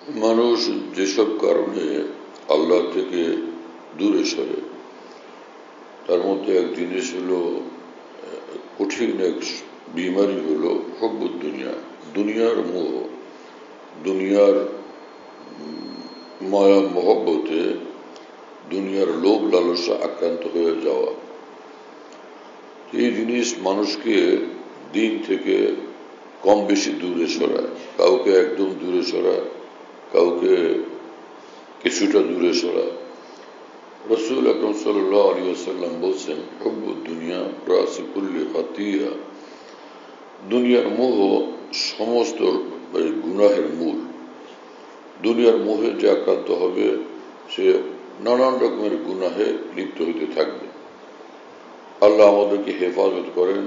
মানুষ যেসব কারণে আল্লাহ থেকে দূরে সরে তার মধ্যে এক জিনিস হলো কঠিন এক বিমারি হলো হব্বুদ দুনিয়া, দুনিয়ার মোহ, দুনিয়ার মায়া মহব্বতে দুনিয়ার লোভ লালসা আক্রান্ত হয়ে যাওয়া। এই জিনিস মানুষকে দিন থেকে কম বেশি দূরে সরায়, কাউকে একদম দূরে সরায়, কাউকে কিছুটা দূরে সরায়। রাসূল আকরাম সাল্লাল্লাহু আলাইহি ওয়াসাল্লাম বলছেন, হুব্বুদ দুনিয়া রাসু কুল্লি খাতিয়া, দুনিয়ার মোহ সমস্ত গুনাহের মূল। দুনিয়ার মোহে যে আক্রান্ত হবে সে নানান রকমের গুনাহে লিপ্ত হইতে থাকবে। আল্লাহ আমাদেরকে হেফাজত করেন,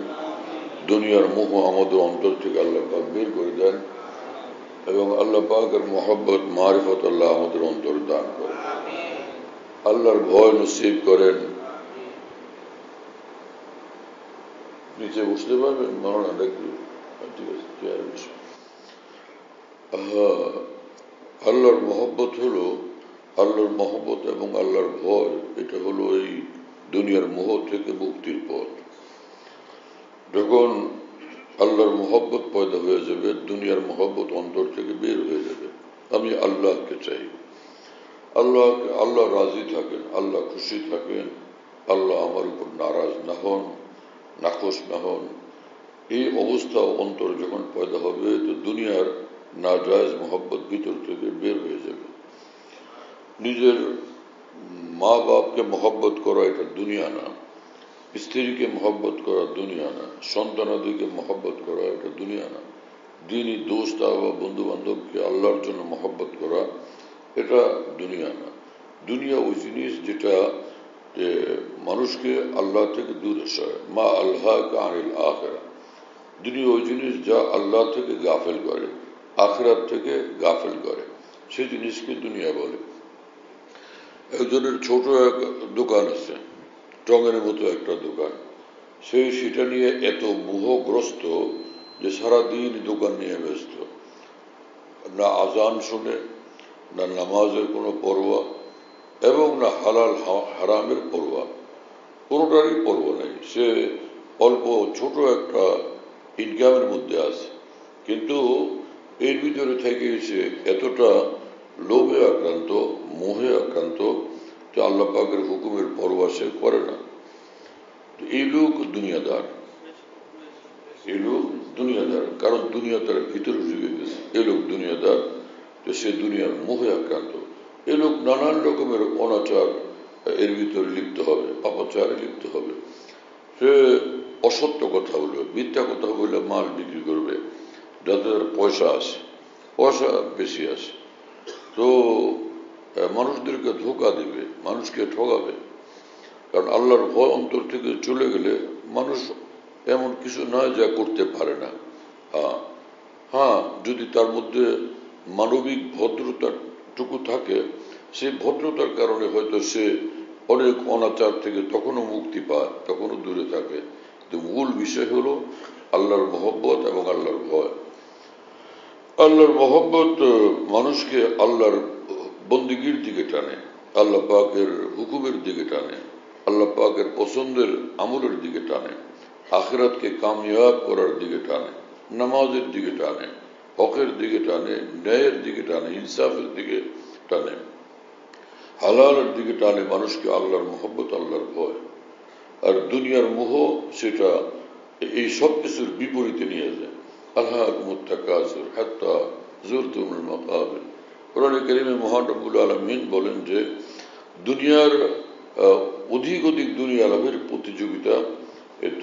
দুনিয়ার মোহ আমাদের অন্তর থেকে আল্লাহ পাক বের করে দেন এবং আল্লাহ পাকের মহব্বত মারিফত আল্লাহ আমাদের অন্তর দান করেন, আল্লাহর ভয় নসিব করেন। নিচে বসতে পারবেন মাওলানা দেখবে? ঠিক আছে, চেয়ারে বসে। আল্লাহর মহব্বত হলো, আল্লাহর মহব্বত এবং আল্লাহর ভয়, এটা হলো এই দুনিয়ার মোহ থেকে মুক্তির পথ। যখন আল্লাহর মহব্বত পয়দা হয়ে যাবে, দুনিয়ার মহব্বত অন্তর থেকে বের হয়ে যাবে। আমি আল্লাহকে চাই, আল্লাহ রাজি থাকেন, আল্লাহ খুশি থাকেন, আল্লাহ আমার উপর নারাজ না হন, নাখোশ না হন। এই অবস্থা অন্তর যখন পয়দা হবে তো দুনিয়ার নাজায়েজ মহব্বত ভিতর থেকে বের হয়ে যাবে। নিজের মা বাপকে মহব্বত করা এটা দুনিয়া না, স্ত্রীকে মহব্বত করা দুনিয়া না, সন্তানাদিকে মহব্বত করা এটা দুনিয়া না, দিনই দোস্ত বা বন্ধু বান্ধবকে আল্লাহর জন্য মহব্বত করা এটা দুনিয়া না। দুনিয়া ওই জিনিস যেটা মানুষকে আল্লাহ থেকে দূরে সরায়। মা আল্লাহ আনিল আখিরা, দুনিয়া ওই জিনিস যা আল্লাহ থেকে গাফেল করে, আখিরাত থেকে গাফেল করে, সেই জিনিসকে দুনিয়া বলে। একজনের ছোট এক দোকান আছে, টঙের মতো একটা দোকান, সেটা নিয়ে এত মোহগ্রস্ত যে সারাদিন দোকান নিয়ে ব্যস্ত, না আজান শুনে, না নামাজের কোনো পরোয়া এবং না হালাল হারামের পরোয়া, কোনোটারই পরোয়া নেই। সে অল্প ছোট একটা ইনকামের মধ্যে আছে, কিন্তু এর ভিতরে থেকে সে এতটা লোভে আক্রান্ত, মোহে আক্রান্ত যে আল্লাহ পাকের হুকুমের পরোয়া সে করে না। এই লোক দুনিয়াদার, এই লোক দুনিয়াদার, কারণ দুনিয়া তার ভিতরে ঢুকে গেছে। এই লোক দুনিয়াদার, যে সে দুনিয়ার মোহে আক্রান্ত। এই লোক নানান রকমের অনাচার এর ভিতরে লিপ্ত হবে, পাপাচারে লিপ্ত হবে। সে অসত্য কথা বলবে, মিথ্যা কথা বলে মাল বিক্রি করবে যাতে তার পয়সা আসে, পয়সা বেশি আসে। তো মানুষদেরকে ধোঁকা দিবে, মানুষকে ঠকাবে। কারণ আল্লাহর ভয় অন্তর থেকে চলে গেলে মানুষ এমন কিছু নয় যা করতে পারে না। হ্যাঁ, যদি তার মধ্যে মানবিক ভদ্রতাটুকু থাকে, সেই ভদ্রতার কারণে হয়তো সে অনেক অনাচার থেকে তখনও মুক্তি পায়, তখনও দূরে থাকে। কিন্তু মূল বিষয় হলো আল্লাহর মহব্বত এবং আল্লাহর ভয়। আল্লাহর মহব্বত মানুষকে আল্লাহর বন্দিগির দিকে টানে, আল্লাহ পাকের হুকুমের দিকে টানে, আল্লাহ পাকের পছন্দের আমলের দিকে টানে, আখিরাতকে কামিয়াব করার দিকে টানে, নামাজের দিকে টানে, হকের দিকে টানে, ন্যায়ের দিকে টানে, ইনসাফের দিকে টানে, হালালের দিকে টানে মানুষকে আল্লাহর মহব্বত, আল্লাহর ভয়। আর দুনিয়ার মোহ সেটা এই সব কিছুর বিপরীতে নিয়ে যায়। আল্লাহকুমুত তাকাসুর হাত্তা যুরতুমুল মাকাবির। কোরআনে কারীমে মহান রব্বুল আলামিন বলেন যে দুনিয়ার অধিক অধিক দুনিয়া লাভের প্রতিযোগিতা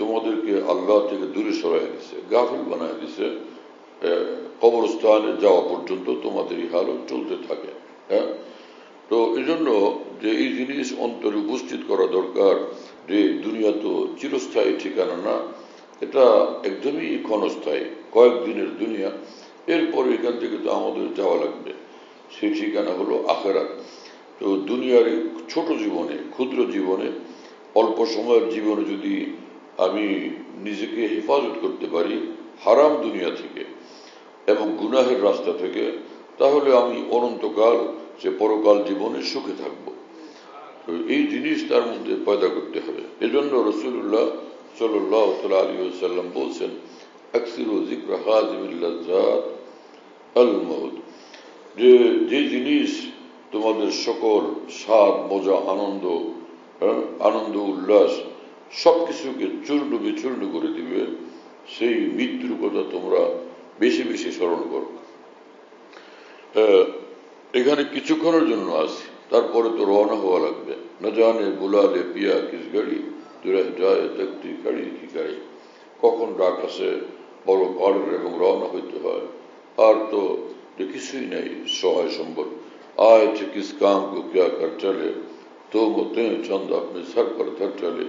তোমাদেরকে আল্লাহ থেকে দূরে সরাই দিছে, গাফিল বানায় দিছে। কবরস্থানে যাওয়া পর্যন্ত তোমাদের এই হালত চলতে থাকে। হ্যাঁ, তো এই জন্য যে এই জিনিস অন্তরে উপস্থিত করা দরকার যে দুনিয়া তো চিরস্থায়ী ঠিকানা না, এটা একদমই ক্ষণস্থায়ী, কয়েকদিনের দুনিয়া। এরপরে এখান থেকে তো আমাদের যাওয়া লাগবে, সেই ঠিকানা হলো আখিরাত। তো দুনিয়ার ছোট জীবনে, ক্ষুদ্র জীবনে, অল্প সময়ের জীবনে যদি আমি নিজেকে হেফাজত করতে পারি হারাম দুনিয়া থেকে এবং গুনাহের রাস্তা থেকে, তাহলে আমি অনন্তকাল সে পরকাল জীবনে সুখে থাকব। তো এই জিনিস তার মধ্যে পয়দা করতে হবে। এজন্য রাসূলুল্লাহ সাল্লাল্লাহু আলাইহি ওয়াসাল্লাম বলছেন, আকসিরু যিকরা হাযিমিল লাযযাত আল মাউত, যে জিনিস তোমাদের সকল স্বাদ, মজা, আনন্দ উল্লাস সবকিছুকে চূর্ণ বিচূর্ণ করে দিবে, সেই মৃত্যুর কথা তোমরা বেশি বেশি স্মরণ করো। এখানে কিছুক্ষণের জন্য আসি, তারপরে তো রওনা হওয়া লাগবে। না জানে বুলালে পিয়া কিস গাড়ি তুই যায় তক্তি গাড়ি কি গাড়ি, কখন ডাক আসে বড় পাড়ের এবং রওনা হইতে হয়। আর তো কিছুই নেই সহায় সম্বল। आए थे किस काम को क्या कर चले, तो मोते चंद अपने सर पर धर चले,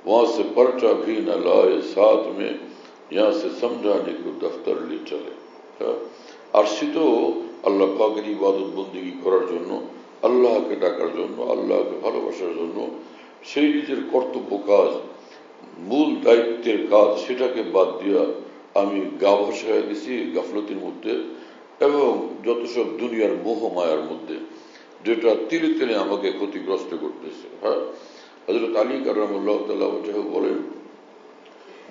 वहां से पर्चा भी न लाए साथ में, यहाँ से समझाने को दफ्तर ले चले। আসছি তো আল্লাহ পাকের ইবাদত বন্দেগী করার জন্য, আল্লাহকে ডাকার জন্য, আল্লাহকে ভালোবাসার জন্য। সেই নিজের কর্তব্য কাজ, মূল দায়িত্বের কাজ, সেটাকে বাদ দিয়া আমি গাফিল হয়ে গেছি গাফলতির মধ্যে এবং যত সব দুনিয়ার মোহ মায়ার মধ্যে, যেটা তিলে তিলে আমাকে ক্ষতিগ্রস্ত করতেছে। হ্যাঁ, হযরত আলী কাররামাল্লাহু তাআলা বলেন,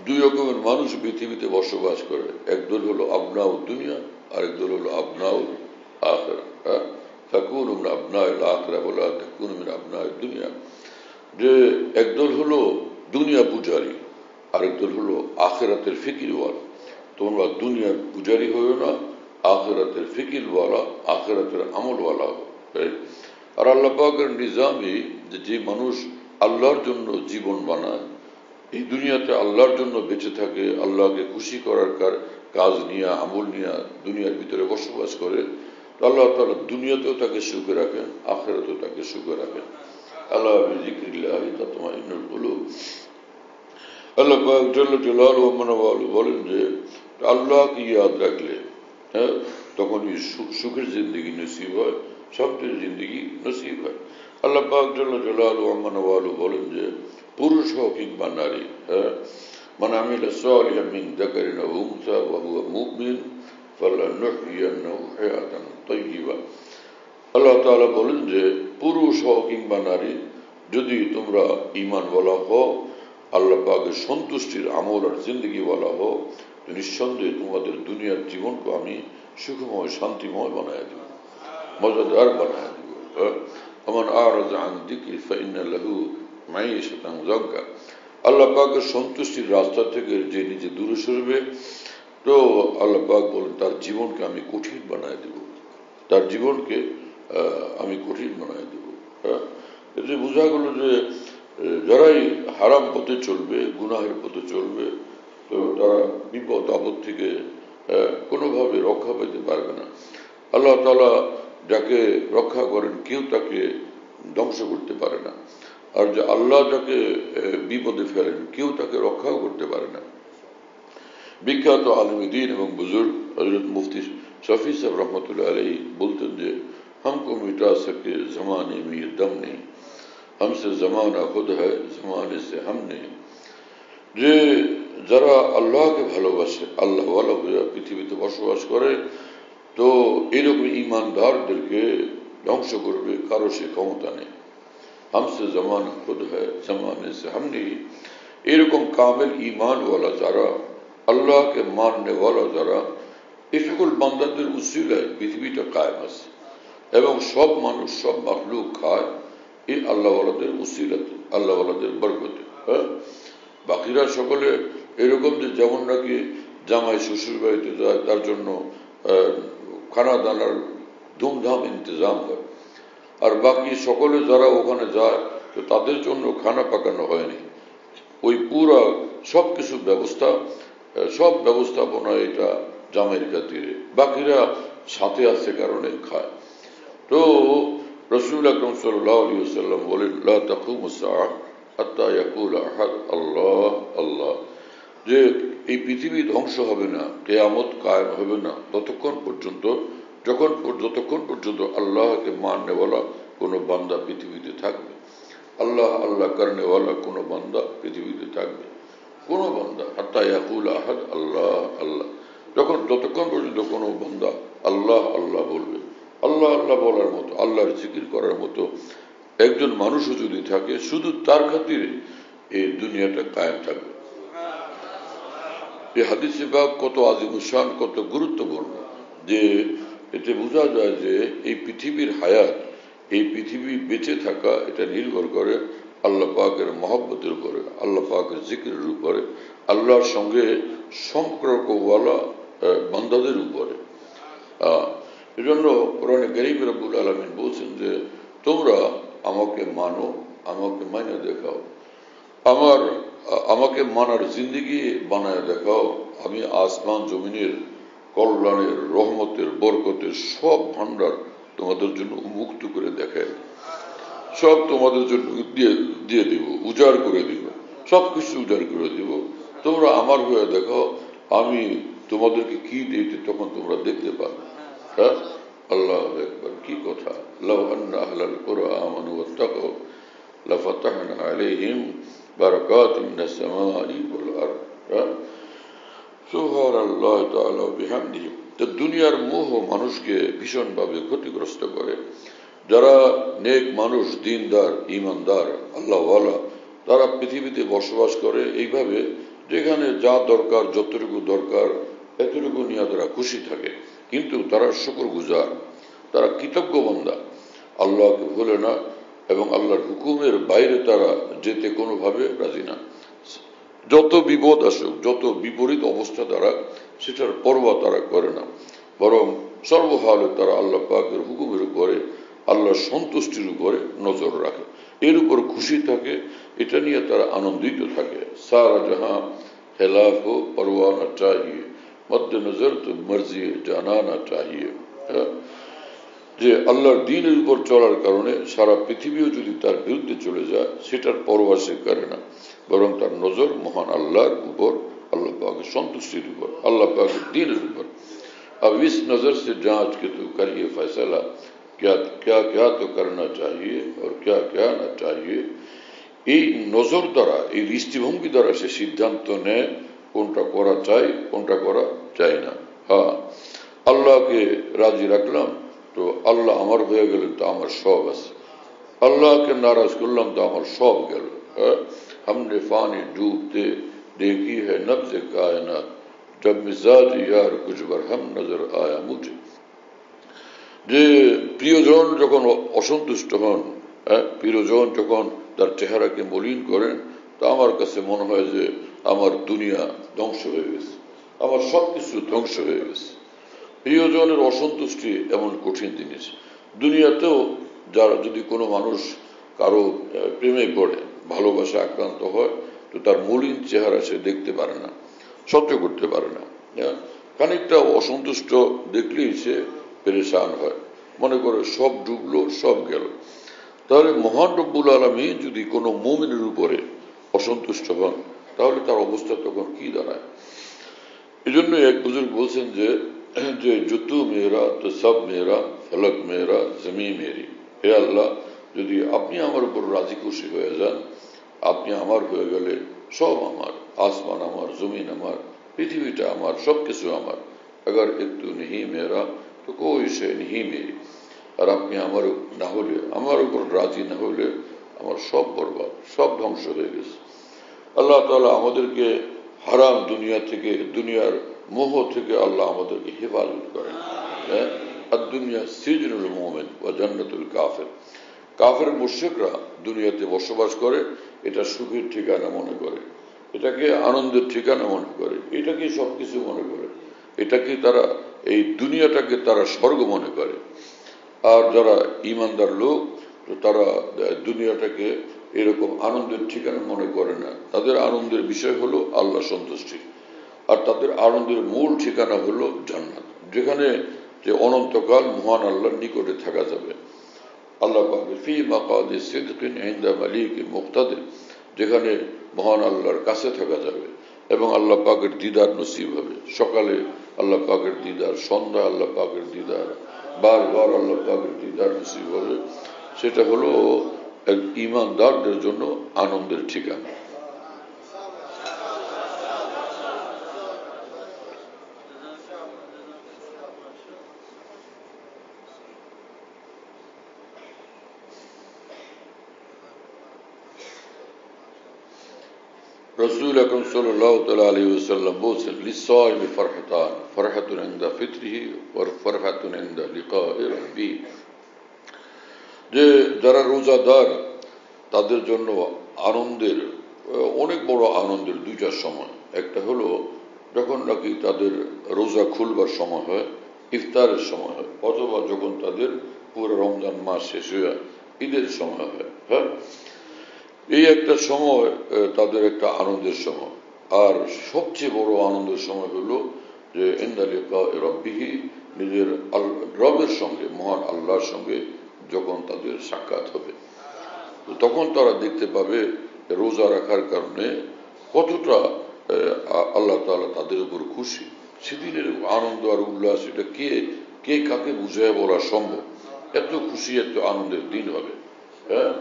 দুই রকমের মানুষ পৃথিবীতে বসবাস করে, একদল হলো আবনাউ দুনিয়া, আরেক দল হলো আবনাউ আখিরা। তাকুনু মিন আবনাইল আখিরা ওয়ালা তাকুনু মিন আবনাইদ দুনিয়া। যে একদল হলো দুনিয়া পূজারী, আরেক দল হলো আখিরাতের ফিকিরওয়ালা। তোমরা দুনিয়ার পূজারী হইও না, আখিরাতের ফিকিরওয়ালা, আখিরাতের আমলওয়ালা হও। আর আল্লাহ পাকের নিজামে যে মানুষ আল্লাহর জন্য জীবন বানায়, এই দুনিয়াতে আল্লাহর জন্য বেঁচে থাকে, আল্লাহকে খুশি করার কাজ নিয়ে, আমল নিয়ে দুনিয়ার ভিতরে বসবাস করে, আল্লাহ তাআলা দুনিয়াতেও তাকে সুখে রাখেন, আখিরাতেও তাকে সুখে রাখেন। আল্লাহ বিযিকরিল্লাহি তাতমাইন্নুল কুলুব। আল্লাহ পাক জাল্লা জালালুহু ওয়া মানওয়ালু বলেন যে আল্লাহকে ইয়াদ রাখলে তখনই সুখের জিন্দগি নসিব হয়, শান্তির জিন্দগি নসিব হয়। আল্লাহ পাক জাল্লা জালালুহু ওয়া মানওয়ালু বলেন যে পুরুষ হোক কিংবা নারী, মান আমিলা সালিহান মিন যাকারিন আও উনসা ওয়া হুয়া মুমিন ফালানুহইয়ান্নাহু হায়াতান তাইয়্যিবা। আল্লাহ তাআলা বলেন যে পুরুষ হও কিংবা নারী, যদি তোমরা ঈমানওয়ালা হও, আল্লাহ পাকের সন্তুষ্টির আমল আর জিন্দগিওয়ালা হও, তো নিঃসন্দেহে তোমাদের দুনিয়ার জীবনকে আমি সুখময়, শান্তিময় বানায় দেব, মজাদার বানায় দেব। আমান আরাযা আন যিকরি ফাইন্না লাহু মাঈশাতান যানকা। আল্লাহ পাকের সন্তুষ্টির রাস্তা থেকে যে নিজে দূরে সরবে, তো আল্লাহ পাক বলেন তার জীবনকে আমি কঠিন বানায় দেব, তার জীবনকে আমি কঠিন বানায় দেব। এতে বোঝা গেল যে যারাই হারাম পথে চলবে, গুনাহের পথে চলবে, তো তারা বিপদ আপদ থেকে কোনোভাবে রক্ষা পেতে পারবে না। আল্লাহ তাআলা যাকে রক্ষা করেন, কেউ তাকে ধ্বংস করতে পারে না। আর যে আল্লাহ যাকে বিপদে ফেলেন, কেউ তাকে রক্ষাও করতে পারে না। বিখ্যাত আলিম দ্বীন এবং বুজুর্গ হযরত মুফতি শফি সাহেব রহমতুল্লাহ আলাইহি বলতেন যে हमको मिटा सके जमाने में ये दम नहीं, हमसे जमाना खुद है जमाने से हम नहीं। যে যারা আল্লাহকে ভালোবাসে, আল্লাহ ওয়ালা হয়ে পৃথিবীতে বসবাস করে, তো এরকম ইমানদারদেরকে ধ্বংস করবে কারো সে ক্ষমতা নেই। हमसे जमाना खुद है जमाने से हम नहीं। এরকম কামেল ঈমানওয়ালা যারা, আল্লাহকে মাননেওয়ালা যারা, এই সকল বান্দাদের উসিলায় পৃথিবীটা কায়েম আছে এবং সব মানুষ, সব মাখলুক খায় এই আল্লাহওয়ালাদের উসিলাতে, আল্লাহওয়ালাদের বরকতে। বাকিরা সকলে এরকম যে যেমন নাকি জামাই শ্বশুর বাড়িতে যায়, তার জন্য খানা দানার ধুমধাম ইন্তজাম হয়, আর বাকি সকলে যারা ওখানে যায় তো তাদের জন্য খানা পাকানো হয়নি। ওই পুরা সবকিছু ব্যবস্থা, সব ব্যবস্থাপনা এটা জামাইয়ের খাতিরে, বাকিরা সাথে আছে কারণে খায়। তো রাসূল আকরাম সাল্লাল্লাহু আলাইহি ওয়াসাল্লাম বলেন, লা তাকুমুস সাআহ হাত্তা ইয়াকুলা আহাদ আল্লাহ আল্লাহ। যে এই পৃথিবী ধ্বংস হবে না, কিয়ামত কায়েম হবে না ততক্ষণ পর্যন্ত, যতক্ষণ পর্যন্ত আল্লাহকে মাননেওয়ালা কোনো বান্দা পৃথিবীতে থাকবে, আল্লাহ আল্লাহ করনেওয়ালা কোনো বান্দা পৃথিবীতে থাকবে, কোনো বান্দা। হাত্তা ইয়াকুলা আহাদ আল্লাহ আল্লাহ, যতক্ষণ পর্যন্ত কোনো বান্দা আল্লাহ আল্লাহ বলবে। আল্লাহ আল্লাহ বলার মতো, আল্লাহর জিকির করার মতো একজন মানুষও যদি থাকে, শুধু তার খাতিরে এই দুনিয়াটা কায়েম থাকবে। এই হাদিসে পাক কত আজিমুশান, কত গুরুত্বপূর্ণ, যে এতে বোঝা যায় যে এই পৃথিবীর হায়াত, এই পৃথিবী বেঁচে থাকা, এটা নির্ভর করে আল্লাহ পাকের মহব্বতের উপরে, আল্লাহ পাকের জিকিরের উপরে, আল্লাহর সঙ্গে সম্পর্কওয়ালা বান্দাদের উপরে। এজন্য কোরআনে কারীম রব্বুল আলামিন বলছেন যে তোমরা আমাকে মানো, আমাকে মাইনে দেখাও, আমাকে মানার জিন্দেগি বানায় দেখাও, আমি আসমান জমিনের কল্যাণের, রহমতের, বরকতের সব ভান্ডার তোমাদের জন্য উন্মুক্ত করে দেখায়, সব তোমাদের জন্য দিয়ে দিব, উজাড় করে দিব, সবকিছু উজাড় করে দিব। তোমরা আমার হয়ে দেখো আমি তোমাদেরকে কি দিয়েছি, তখন তোমরা দেখতে পাবে। হ্যাঁ, আল্লাহ একবার, কি কথা! লাউ আন্না আহলাল কুরআ আমানু ওয়াত্তাকাউ লাফাতাহনা আলাইহিম বারাকাতিন মিনাস সামাই ওয়াল আরদ। সুবহানাল্লাহি তাআলা ওয়া বিহামদিহি। তো দুনিয়ার মোহ মানুষকে ভীষণভাবে ক্ষতিগ্রস্ত করে। যারা নেক মানুষ, দিনদার, ঈমানদার, আল্লাহওয়ালা, তারা পৃথিবীতে বসবাস করে এইভাবে, যেখানে যা দরকার, যতটুকু দরকার, এতটুকু নিয়ে তারা খুশি থাকে। কিন্তু তারা শুকরগুজার, তারা কৃতজ্ঞ বান্দা, আল্লাহকে ভুলে না এবং আল্লাহর হুকুমের বাইরে তারা যেতে কোনোভাবে রাজি না। যত বিপদ আসুক, যত বিপরীত অবস্থা দ্বারা, সেটার পরোয়া তারা করে না, বরং সর্বহালে তারা আল্লাহ পাকের হুকুমের উপরে, আল্লাহর সন্তুষ্টির উপরে নজর রাখে, এর উপর খুশি থাকে, এটা নিয়ে তারা আনন্দিত থাকে। সারা জাহাঁ খেলাফ ও পরোয়ানা চাহিয়ে, মদ্দে নজর তো মর্জি জানানা চাহিয়ে। যে আল্লাহর দ্বীনের উপর চলার কারণে সারা পৃথিবীও যদি তার বিরুদ্ধে চলে যায়, সেটার পরোয়া সে করে না, বরং তার নজর মহান আল্লাহর উপর, আল্লাহ পাকের সন্তুষ্টির উপর, আল্লাহ পাকের দ্বীনের উপর। अब इस नजर से जांच के तो करिए फैसला, क्या क्या क्या तो करना चाहिए और क्या क्या ना चाहिए। এই নজর দ্বারা, এই দৃষ্টিভঙ্গি দ্বারা সে সিদ্ধান্ত নেয় কোনটা করা চাই, কোনটা করা চাই না। হ্যাঁ, আল্লাহকে রাজি রাখলাম তো আল্লাহ আমার হয়ে গেলেন, তো আমার সব আছে। আল্লাহকে নারাজ করলাম তো আমার সব গেল। हमने फानी डूबते देखी है नब्ज कायनात, जब मिजाज यार कुछ बरहम नजर आया मुझे। যে প্রিয়জন যখন অসন্তুষ্ট হন, প্রিয়জন যখন তার চেহারাকে মলিন করেন, তা আমার কাছে মনে হয় যে আমার দুনিয়া ধ্বংস হয়ে গেছে, আমার সবকিছু ধ্বংস হয়ে গেছে। প্রিয়জনের অসন্তুষ্টি এমন কঠিন জিনিস। দুনিয়াতেও যারা, যদি কোনো মানুষ কারো প্রেমে পড়ে, ভালোবাসা আক্রান্ত হয়, তো তার মলিন চেহারা সে দেখতে পারে না, সহ্য করতে পারে না। খানিকটা অসন্তুষ্ট দেখলেই সে পেরেশান হয়, মনে করে সব ডুবলো, সব গেল। তাহলে মহান রব্বুল আলামিন যদি কোনো মুমিনের উপরে অসন্তুষ্ট হন, তাহলে তার অবস্থা তখন কি দাঁড়ায়? এই জন্য এক বুজুর্গ বলছেন যে জুতু মেরা তো সব মেরা, ফলক মেরা, জমি মেরি। হে আল্লাহ, যদি আপনি আমার উপর রাজি খুশি হয়ে যান, আপনি আমার হয়ে গেলে সব আমার, আসমান আমার, জমিন আমার, পৃথিবীটা আমার, সবকিছু আমার। अगर একটু नहीं मेरा तो कोई शे नहीं मेरी। আর আপনি আমার না হলে, আমার উপর রাজি না হলে, আমার সব বরবাদ, সব ধ্বংস হয়ে গেছে। আল্লাহ তাআলা আমাদেরকে হারাম দুনিয়া থেকে, দুনিয়ার মোহ থেকে আল্লাহ আমাদেরকে হেফাজত করেন। আর দুনিয়া সিজনুল মুমিন ওয়া জান্নাতুল কাফির। কাফের মুশরিকরা দুনিয়াতে বসবাস করে, এটা সুখের ঠিকানা মনে করে, এটাকে আনন্দের ঠিকানা মনে করে, এটাকে সবকিছু মনে করে, এটাকে তারা, এই দুনিয়াটাকে তারা স্বর্গ মনে করে। আর যারা ঈমানদার লোক, তো তারা দুনিয়াটাকে এরকম আনন্দের ঠিকানা মনে করে না। তাদের আনন্দের বিষয় হলো আল্লাহ সন্তুষ্টি, আর তাদের আনন্দের মূল ঠিকানা হলো জান্নাত, যেখানে যে অনন্তকাল মহান আল্লাহর নিকটে থাকা যাবে। আল্লাহ পাক ফি মাকাদি সিদকিন ইনদা মালিকিন মুক্তাদির, যেখানে মহান আল্লাহর কাছে থাকা যাবে এবং আল্লাহ পাকের দিদার নসিব হবে। সকালে আল্লাহ পাকের দিদার, সন্ধ্যা আল্লাহ পাকের দিদার, বারবার আল্লাহ পাকের দিদার নসিব হবে। সেটা হলো এক ঈমানদারদের জন্য আনন্দের ঠিকানা। রাসূল আকরাম সাল্লাল্লাহু তাআলা আলাইহি ওয়াসাল্লাম বলেছেন, লিসাইমি ফারহাতান, ফারহাতুন ইনদা ফিতরিহি ওয়া ফারহাতুন ইনদা লিকাই রাব্বি। যে যারা রোজাদার তাদের জন্য আনন্দের, অনেক বড় আনন্দের দুইটা সময়। একটা হলো যখন নাকি তাদের রোজা খুলবার সময় হয়, ইফতারের সময় হয়, অথবা যখন তাদের পুরো রমজান মাস শেষ হয়ে ঈদের সময় হয়। হ্যাঁ, এই একটা সময় তাদের একটা আনন্দের সময়। আর সবচেয়ে বড় আনন্দের সময় হলো যে ইনদা লিকাই রাব্বিহি, নিজের রবের সঙ্গে, মহান আল্লাহর সঙ্গে যখন তাদের সাক্ষাৎ হবে, তখন তারা দেখতে পাবে রোজা রাখার কারণে কতটা আল্লাহ তাআলা তাদের উপর খুশি। সেদিনের আনন্দ আর উল্লাস, এটা কে কাকে বুঝায় বলা সম্ভব? এত খুশি, এত আনন্দের দিন হবে। হ্যাঁ,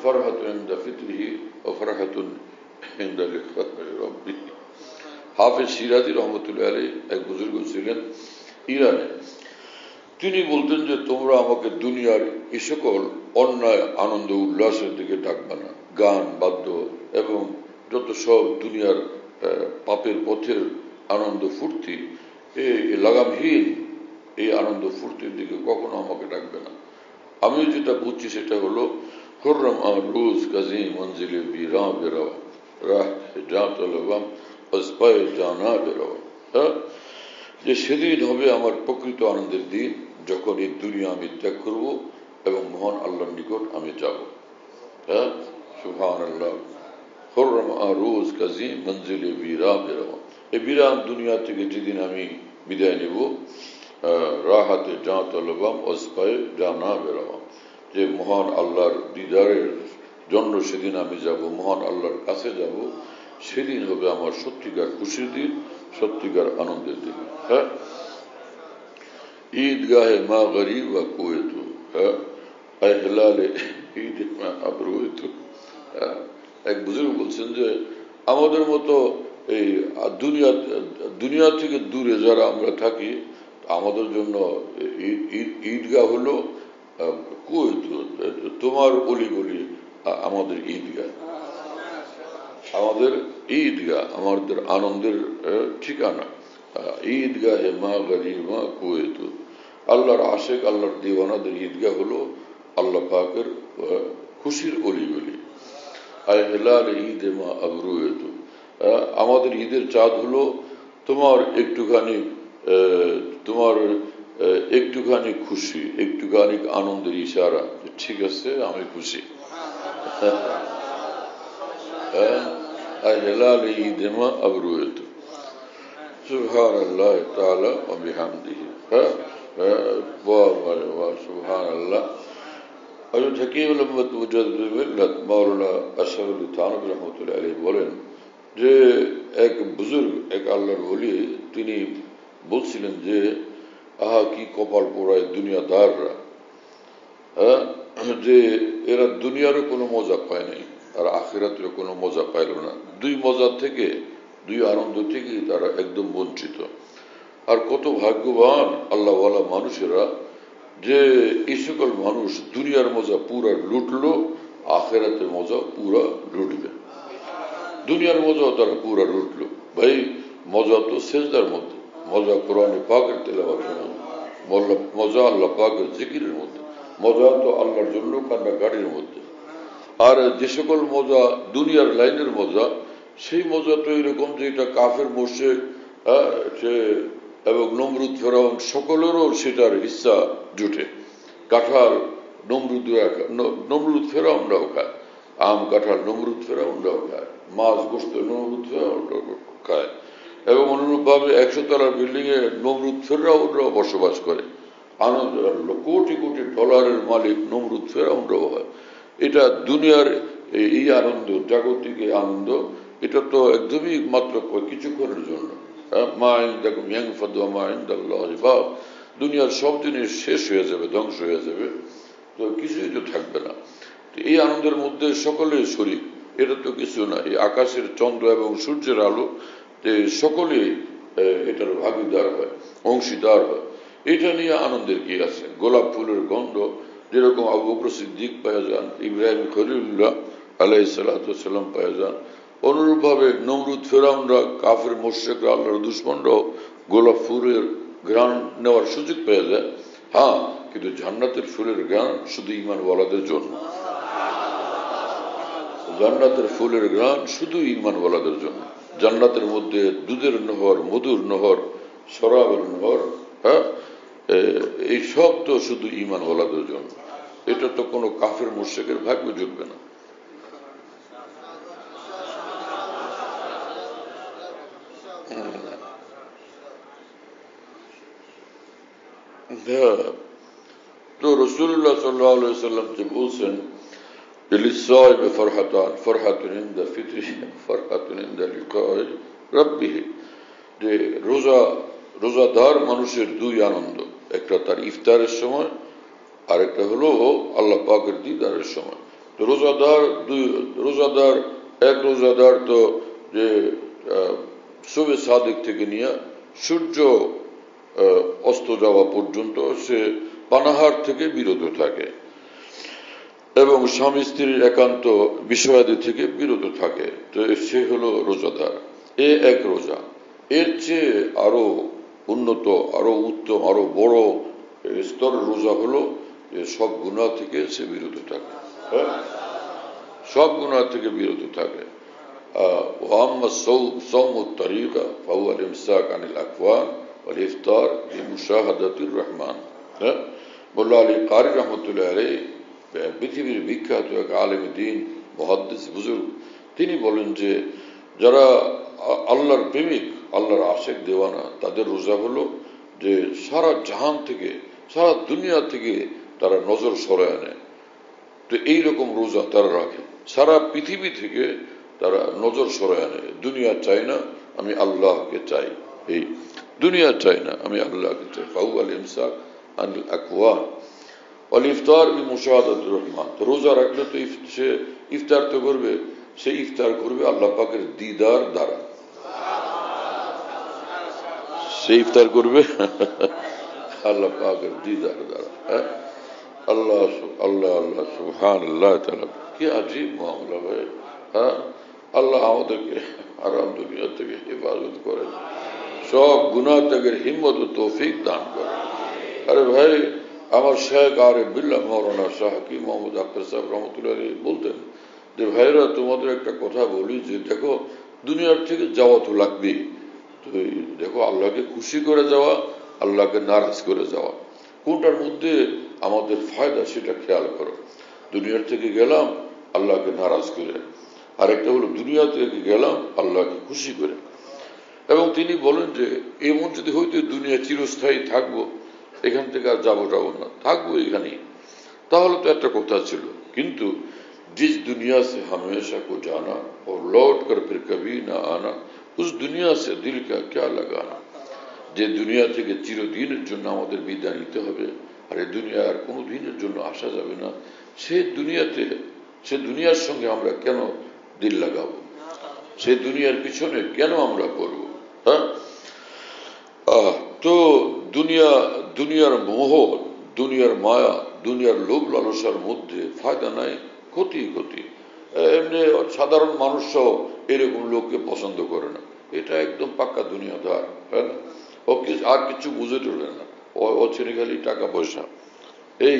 ফারহাতুন ইনদা ফিতরিহি ওয়া ফারহাতুন ইনদা লিকাই রাব্বিহি। হাফেজ শিরাজি রহমতুল্লাহ আলাইহি এক বুজুর্গ ছিলেন ইরানে। তিনি বলতেন যে তোমরা আমাকে দুনিয়ার এই সকল অন্যায় আনন্দ উল্লাসের দিকে ডাকবে না। গান, বাদ্য এবং যত সব দুনিয়ার পাপের পথের আনন্দ ফুর্তি, এই লাগামহীন এই আনন্দ ফুর্তির দিকে কখনো আমাকে ডাকবে না। আমি যেটা বুঝছি সেটা হলো খুররাম আর রোজ কাজী মঞ্জিলে বিরা বেরাওয়া রাহ জাতলবাম আসপায়ে জানা বেরাওয়া। হ্যাঁ, যে সেদিন হবে আমার প্রকৃত আনন্দের দিন, যখন এই দুনিয়া আমি ত্যাগ করব এবং মহান আল্লাহর নিকট আমি যাব। হ্যাঁ, সুবহানাল্লাহ। খুররাম আর রোজ কাজী মঞ্জিলে বিরা বেরাওয়া, এই বিরাম দুনিয়া থেকে যেদিন আমি বিদায় নেব, রাহাতে জাতলবাম আসপায়ে জানা বেরাওয়া, যে মহান আল্লাহর দিদারের জন্য সেদিন আমি যাব, মহান আল্লাহর কাছে যাব, সেদিন হবে আমার সত্যিকার খুশির দিন, সত্যিকার আনন্দের দিন। হ্যাঁ, ঈদগাহে মা গরিব ওয়া কুয়েতু, হ্যাঁ, হেলালে ঈদ মা আবরুয়েতু। এক বুজুর্গ বলছেন যে আমাদের মতো এই দুনিয়া থেকে দূরে যারা আমরা থাকি, আমাদের জন্য ঈদগাহ হলো কুয়েতু, তোমার অলিগলি আমাদের ঈদগাহ, আমাদের ঈদগাহ, আমাদের আনন্দের ঠিকানা। ঈদগাহে মা গরিমা কুয়েতু, আল্লাহর আশেক, আল্লাহর দিওয়ানাদের ঈদগাহ হলো আল্লাহ পাকের খুশির অলিগলি। আয় হেলাল ঈদ মা আবরুয়েতু, আমাদের ঈদের চাঁদ হলো তোমার একটুখানি খুশি, একটুখানি আনন্দের ইশারা, ঠিক আছে আমি খুশি। হেলাল ঈদ মা আবরুয়েতু, সুবহানাল্লাহ তাআলা ওয়া বিহামদিহি। সুবহানাল্লাহ। হযরত হাকিমুল উম্মত মুজাদ্দিদুল মিল্লাত মাওলানা আশরাফ আলী থানভী রাহমাতুল্লাহ আলাইহি বলেন যে এক বুজুর্গ, এক আল্লাহর ওলি, তিনি বলছিলেন যে আহা কি কপাল পোড়ায় দুনিয়াদাররা, যে এরা দুনিয়ারও কোনো মজা পায় নাই আর আখিরাতেরও কোনো মজা পাইল না। দুই মজা থেকে, দুই আনন্দ থেকে তারা একদম বঞ্চিত। আর কত ভাগ্যবান আল্লাহওয়ালা মানুষেরা যে এই সকল মানুষ দুনিয়ার মজা পুরা লুটলো, আখিরাতের মজা পুরা লুটবে। দুনিয়ার মজাও তারা পুরা লুটলো। ভাই, মজা তো সেজদার মধ্যে, মজা কোরআনে পাকের তেলাওয়াতের মধ্যে, মজা আল্লাহ পাকের জিকিরের মধ্যে, মজা তো আল্লাহর জন্য কান্নাকাটির মধ্যে। আর যে সকল মজা দুনিয়ার লাইনের মজা, সেই মজা তো এরকম যে এটা কাফের মুশরিক এবং নমরুদ ফেরাউন সকলেরও সেটার হিস্সা জুটে। কাঁঠাল নমরুদ ফেরাউনরাও খায়, আম কাঁঠাল নমরুদ ফেরাউনরাও খায়, মাছ গোস্ত নমরুদ ফেরাউনরাও খায়, এবং অনুরূপভাবে 100 তলার বিল্ডিং এ নমরুদ ফেরাউনরাও বসবাস করে। আনন্দ, কোটি কোটি ডলারের মালিক নমরুদ ফেরাউনরাও হয়। এটা দুনিয়ার এই আনন্দ, জাগতিক আনন্দ, এটা তো একদমই মাত্র কিছুক্ষণের জন্য। দুনিয়ার সব জিনিস শেষ হয়ে যাবে, ধ্বংস হয়ে যাবে, তো কিছুই তো থাকবে না। এই আনন্দের মধ্যে সকলেই শরীক, এটা তো কিছু না। এই আকাশের চন্দ্র এবং সূর্যের আলো, সকলেই এটার ভাগিদার হয়, অংশীদার হয়। এটা নিয়ে আনন্দের কি আছে? গোলাপ ফুলের গন্ধ যেরকম আবু বকর সিদ্দিক পাওয়া যান, ইব্রাহিম খলিলুল্লাহ আলাইহিস সালাতু ওয়াস সালাম পাওয়া যান, অনুরূপভাবে নমরুদ ফেরাউনরা কাফের মুশরিকরা আল্লাহর দুশমনরাও গোলাপ ফুলের ঘ্রাণ নেওয়ার সুযোগ পেয়ে যায়। হ্যাঁ, কিন্তু জান্নাতের ফুলের ঘ্রাণ শুধু ঈমানওয়ালাদের জন্য। জান্নাতের ফুলের ঘ্রাণ শুধু ঈমানওয়ালাদের জন্য। জান্নাতের মধ্যে দুধের নহর, মধুর নহর, শরাবের নহর, হ্যাঁ, এই সব তো শুধু ঈমানওয়ালাদের জন্য। এটা তো কোনো কাফের মুশরিকের ভাগ্য জুটবে না। তো রাসূলুল্লাহ সাল্লাল্লাহু আলাইহি ওয়াসাল্লাম যে বলছেন লিসাইব ফরহাতান, ফরহাতুন ইনদা ফিতরিহি, ফরহাতুন ইনদা লিকাই রাব্বিহ, যে রোজাদার মানুষের দুই আনন্দ, একটা তার ইফতারের সময়, আরেকটা হলো আল্লাহ পাকের দিদারের সময়। তো এক রোজাদার তো যে সুবে সাদিক থেকে নিয়ে সূর্য অস্ত যাওয়া পর্যন্ত সে পানাহার থেকে বিরত থাকে এবং স্বামী স্ত্রীর একান্ত বিষয়াদি থেকে বিরত থাকে। তো সে হলো রোজাদার। এক রোজা। এর চেয়ে আরো উন্নত, আরো উত্তম, আরো বড় স্তরের রোজা হলো যে সব গুনাহ থেকে সে বিরত থাকে। হ্যাঁ, সব গুনাহ থেকে বিরত থাকে। ওয়াম্মা সাওমুত তারিকা ফাহুয়া ইমসাক আনিল আকওয়ান ওয়াল ইফতার লিমুশাহাদাতির রহমান। হ্যাঁ, মোল্লা আলী কারি রহমতুল্লাহ আলাইহি, পৃথিবীর বিখ্যাত এক আলেম দ্বীন, মুহাদ্দিস বুজুর্গ, তিনি বলেন যে যারা আল্লাহর প্রেমিক, আল্লাহর আশেক দেওয়ানা, তাদের রোজা হলো যে সারা জাহান থেকে, সারা দুনিয়া থেকে তারা নজর সরায় আনে। তো এইরকম রোজা তারা রাখে, সারা পৃথিবী থেকে তারা নজর সরায় আনে। দুনিয়া চাই না, আমি আল্লাহকে চাই। এই দুনিয়া চাই না, আমি আল্লাহকে চাই। ফাহুয়াল ইমসাক আনিল আকওয়ান ওয়াল ইফতার বিমুশাহাদাতির রহমান। তো রোজা রাখলে তো সে ইফতার তো করবে, সে ইফতার করবে আল্লাহ পাকের দিদার দ্বারা। সে ইফতার করবে আল্লাহ পাকের দিদার দ্বারা। আল্লাহ আল্লাহ আল্লাহ সুবহানাল্লাহ তাআলা, কি আজীব মামলা ভাই। হ্যাঁ, আল্লাহ আমাদেরকে হারাম দুনিয়া থেকে হেফাজত করেন, সব গুনাহ ত্যাগের হিম্মত ও তৌফিক দান করেন। আরে ভাই, আমার শেখ আরিফ বিল্লাহ মাওলানা শাহ হাকিম মোহাম্মদ আখতার সাহেব রহমতুল্লাহ আলাইহি বলতেন যে ভাইরা, তোমাদের একটা কথা বলি যে দেখো, দুনিয়ার থেকে যাওয়া তো লাগবেই। তো দেখো, আল্লাহকে খুশি করে যাওয়া, আল্লাহকে নারাজ করে যাওয়া, কোনটার মধ্যে আমাদের ফায়দা সেটা খেয়াল করো। দুনিয়ার থেকে গেলাম আল্লাহকে নারাজ করে, আরেকটা হলো দুনিয়া থেকে গেলাম আল্লাহকে খুশি করে। এবং তিনি বলেন যে এমন যদি হইতো দুনিয়া চিরস্থায়ী থাকবো, এখান থেকে আর যাবো না, থাকবো এখানেই, তাহলে তো একটা কথা ছিল। কিন্তু जिस दुनिया से हमेशा को जाना और लौट कर फिर कभी ना आना, उस दुनिया से दिल का क्या लगाना। যে দুনিয়া থেকে চিরদিনের জন্য আমাদের বিদায় নিতে হবে, আর এই দুনিয়া আর কোনো দিনের জন্য আসা যাবে না, সে দুনিয়ার সঙ্গে আমরা কেন দিল লাগাবো, সে দুনিয়ার পিছনে কেন আমরা পড়ব। হ্যাঁ, তো দুনিয়ার মোহ, দুনিয়ার মায়া, দুনিয়ার লোভ লালসার মধ্যে ফায়দা নাই, ক্ষতি। এমনি সাধারণ মানুষও এরকম লোককে পছন্দ করে না, এটা একদম পাক্কা দুনিয়াদার। হ্যাঁ, ও আর কিছু বুঝে চলে না, ও ছেলে খালি টাকা পয়সা, এই